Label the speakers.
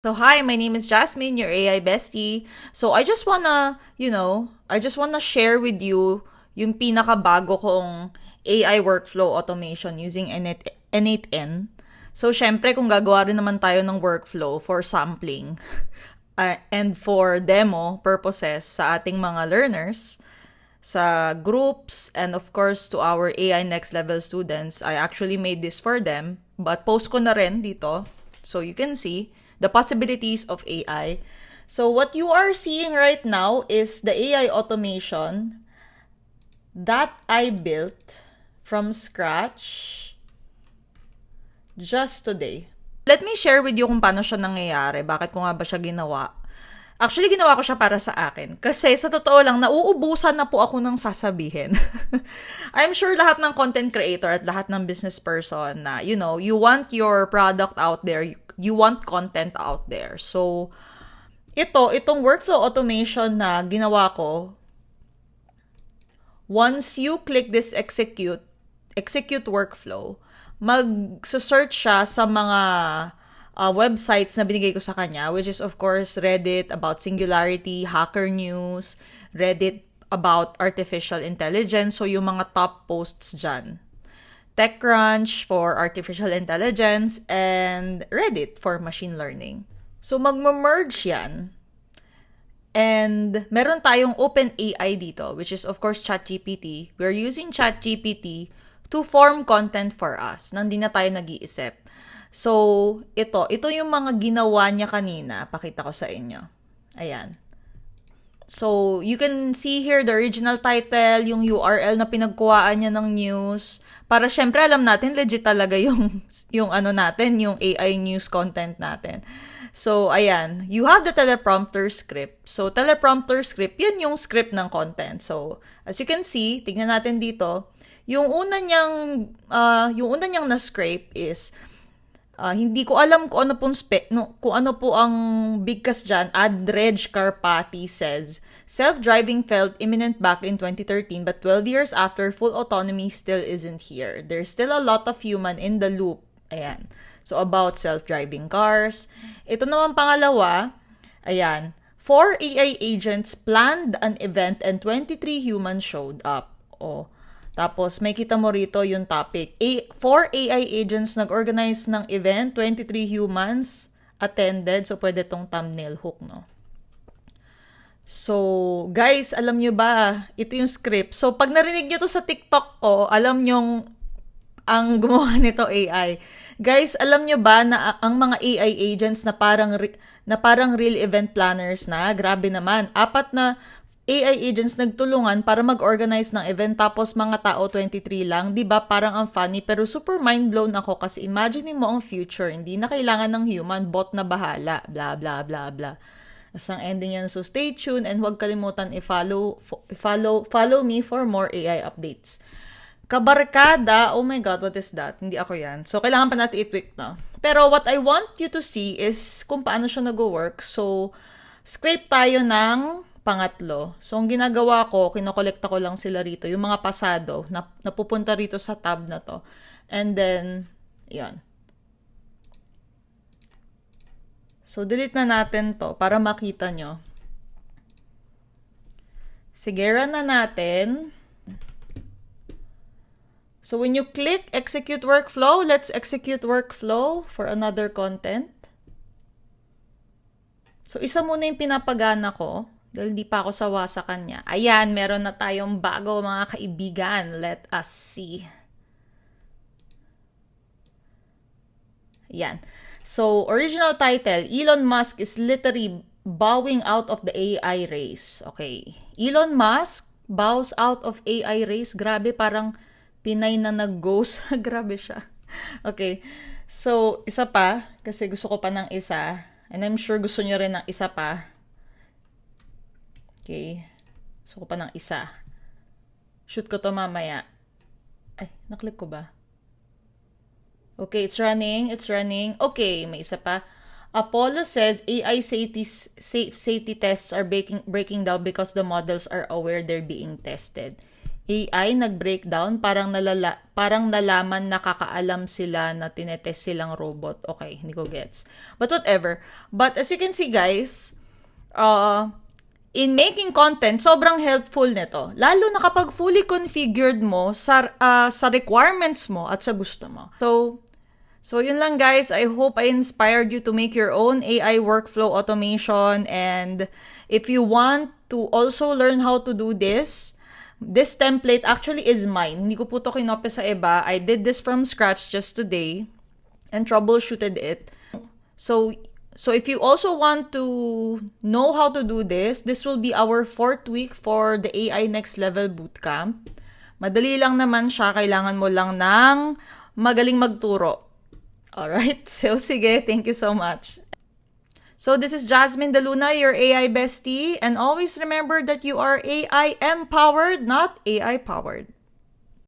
Speaker 1: So hi, my name is Jasmine, your AI bestie. So I just wanna share with you yung pinakabago kong AI workflow automation using N8N. So syempre kung gagawa rin naman tayo ng workflow for sampling and for demo purposes sa ating mga learners, sa groups, and of course to our AI Next Level students, I actually made this for them. But post ko na rin dito so you can see the possibilities of AI. So what you are seeing right now is the AI automation that I built from scratch just today. Let me share with you kung paano siya nangyayari, bakit ko nga ba siya ginawa. Actually, ginawa ko siya para sa akin. Kasi sa totoo lang, nauubusan na po ako ng sasabihin. I'm sure lahat ng content creator at lahat ng business person na, you want your product out there, you want content out there. So, itong workflow automation na ginawa ko, once you click this execute workflow, mag-search siya sa mga websites na binigay ko sa kanya, which is of course Reddit about Singularity, Hacker News, Reddit about artificial intelligence, so yung mga top posts dyan. TechCrunch for artificial intelligence, and Reddit for machine learning. So magme-merge yan. And meron tayong OpenAI dito, which is of course ChatGPT. We're using ChatGPT to form content for us nang di na tayo nag-iisip. So, ito yung mga ginawa niya kanina. Pakita ko sa inyo. Ayan. So, you can see here the original title, yung URL na pinagkuhaan niya ng news. Para syempre alam natin legit talaga yung ano natin, yung AI news content natin. So, ayan. You have the teleprompter script. So, teleprompter script, yan yung script ng content. So, as you can see, tignan natin dito, yung una niyang na-scrape is hindi ko alam kung ano pong kung ano po ang bigkas dyan. Adrej Karpati says, self-driving felt imminent back in 2013 but 12 years after, full autonomy still isn't here. There's still a lot of human in the loop. Ayan. So, about self-driving cars. Ito naman pangalawa, ayan. 4 AI agents planned an event and 23 humans showed up. Tapos, may kita mo rito yung topic. 4 AI agents nag-organize ng event, 23 humans attended. So, pwede tong thumbnail hook, no? So, guys, alam nyo ba, ito yung script. So, pag narinig nyo to sa TikTok ko, alam nyo ang gumawa nito AI. Guys, alam nyo ba na ang mga AI agents na parang real event planners na, grabe naman, 4 na AI agents nagtulungan para mag-organize ng event tapos mga tao 23 lang, 'di ba? Parang ang funny pero super mind blown ako kasi imagine mo ang future, hindi na kailangan ng human, bot na bahala, blah blah blah blah. As ang ending yan, so stay tuned and huwag kalimutan follow me for more AI updates. Kabarkada, oh my god, what is that? Hindi ako yan. So, kailangan pa natin i-tweak, no? Pero what I want you to see is kung paano siya nag-work. So, scrape tayo ng pangatlo. So, ang ginagawa ko, kinokolekta ko lang sila rito, yung mga pasado, na napupunta rito sa tab na to. And then, yan. So, delete na natin to para makita nyo. Sige, run na natin. So, when you click execute workflow, let's execute workflow for another content. So, isa muna yung pinapagana ko dahil di pa ako sawa sa kanya. Ayan, meron na tayong bago mga kaibigan. Let us see. Ayan. So, original title, Elon Musk is literally bowing out of the AI race. Okay. Elon Musk bows out of AI race. Grabe, parang Pinay na nag-ghost. Grabe siya. Okay. So, isa pa. Kasi gusto ko pa ng isa. And I'm sure gusto nyo rin ng isa pa. Okay. Gusto ko pa ng isa. Shoot ko to mamaya. Ay, naklik ko ba? Okay, it's running. It's running. Okay, may isa pa. Apollo says AI safety tests are breaking down because the models are aware they're being tested. AI nag-breakdown, parang nalaman nakakaalam sila na tinetest silang robot. Okay, hindi ko gets. But whatever. But as you can see guys, in making content, sobrang helpful nito. Lalo na kapag fully configured mo sa requirements mo at sa gusto mo. So yun lang guys. I hope I inspired you to make your own AI workflow automation. And if you want to also learn how to do this template actually is mine. Hindi ko po ito kinopya sa iba. I did this from scratch just today and troubleshooted it. So if you also want to know how to do this will be our 4th week for the AI Next Level Bootcamp. Madali lang naman siya. Kailangan mo lang ng magaling magturo. Alright? So, sige. Thank you so much. So this is Jasmine De Luna, your AI bestie. And always remember that you are AI empowered, not AI powered.